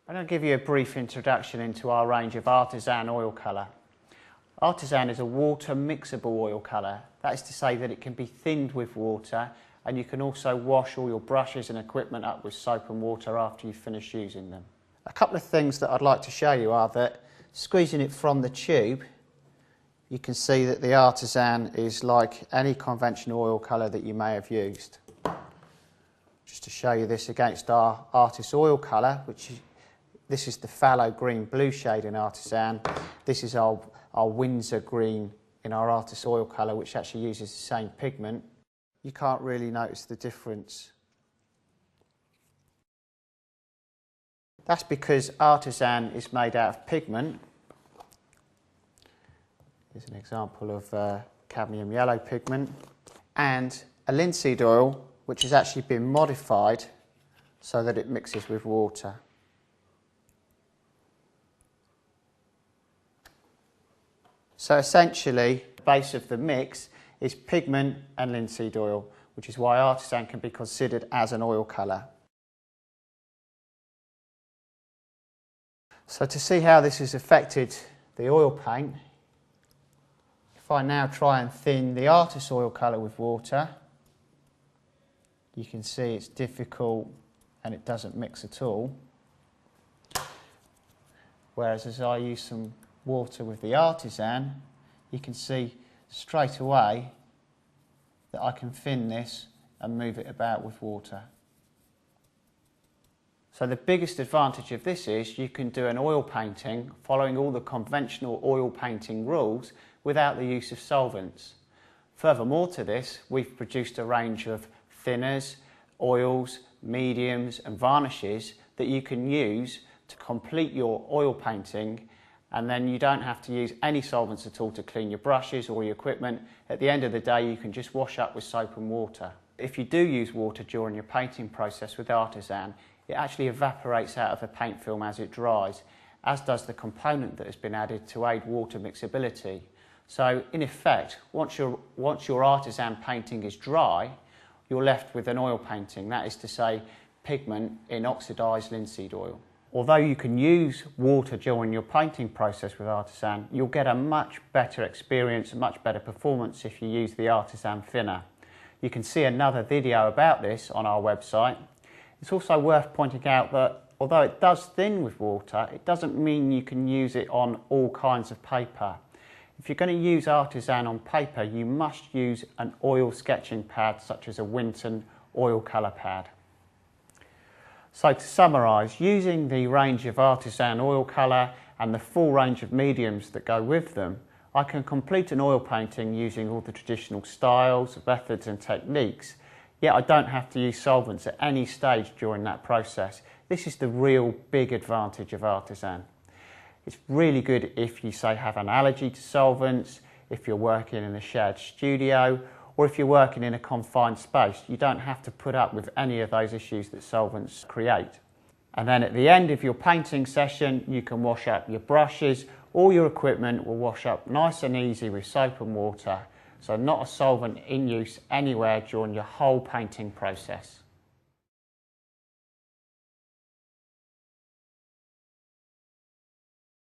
I'm going to give you a brief introduction into our range of Artisan oil colour. Artisan is a water mixable oil colour. That is to say that it can be thinned with water, and you can also wash all your brushes and equipment up with soap and water after you finish using them. A couple of things that I'd like to show you are that squeezing it from the tube, you can see that the Artisan is like any conventional oil colour that you may have used. Just to show you this against our Artis oil colour, this is the fallow green blue shade in Artisan. This is our Windsor green in our Artis oil colour, which actually uses the same pigment. You can't really notice the difference. That's because Artisan is made out of pigment. Here's an example of cadmium yellow pigment. And a linseed oil, which has actually been modified so that it mixes with water. So essentially, the base of the mix is pigment and linseed oil, which is why Artisan can be considered as an oil colour. So to see how this has affected the oil paint, if I now try and thin the Artis oil colour with water, you can see it's difficult and it doesn't mix at all. Whereas as I use some water with the Artisan, you can see straight away that I can thin this and move it about with water. So the biggest advantage of this is you can do an oil painting following all the conventional oil painting rules without the use of solvents. Furthermore to this, we've produced a range of thinners, oils, mediums and varnishes that you can use to complete your oil painting, and then you don't have to use any solvents at all to clean your brushes or your equipment. At the end of the day, you can just wash up with soap and water. If you do use water during your painting process with Artisan, it actually evaporates out of the paint film as it dries, as does the component that has been added to aid water mixability. So in effect, once your Artisan painting is dry, you're left with an oil painting, that is to say pigment in oxidised linseed oil. Although you can use water during your painting process with Artisan, you'll get a much better experience, a much better performance if you use the Artisan thinner. You can see another video about this on our website. It's also worth pointing out that although it does thin with water, it doesn't mean you can use it on all kinds of paper. If you're going to use Artisan on paper, you must use an oil sketching pad such as a Winton oil colour pad. So to summarise, using the range of Artisan oil colour and the full range of mediums that go with them, I can complete an oil painting using all the traditional styles, methods and techniques, yet I don't have to use solvents at any stage during that process. This is the real big advantage of Artisan. It's really good if you, say, have an allergy to solvents, if you're working in a shared studio, or if you're working in a confined space. You don't have to put up with any of those issues that solvents create. And then at the end of your painting session, you can wash up your brushes. All your equipment will wash up nice and easy with soap and water. So not a solvent in use anywhere during your whole painting process.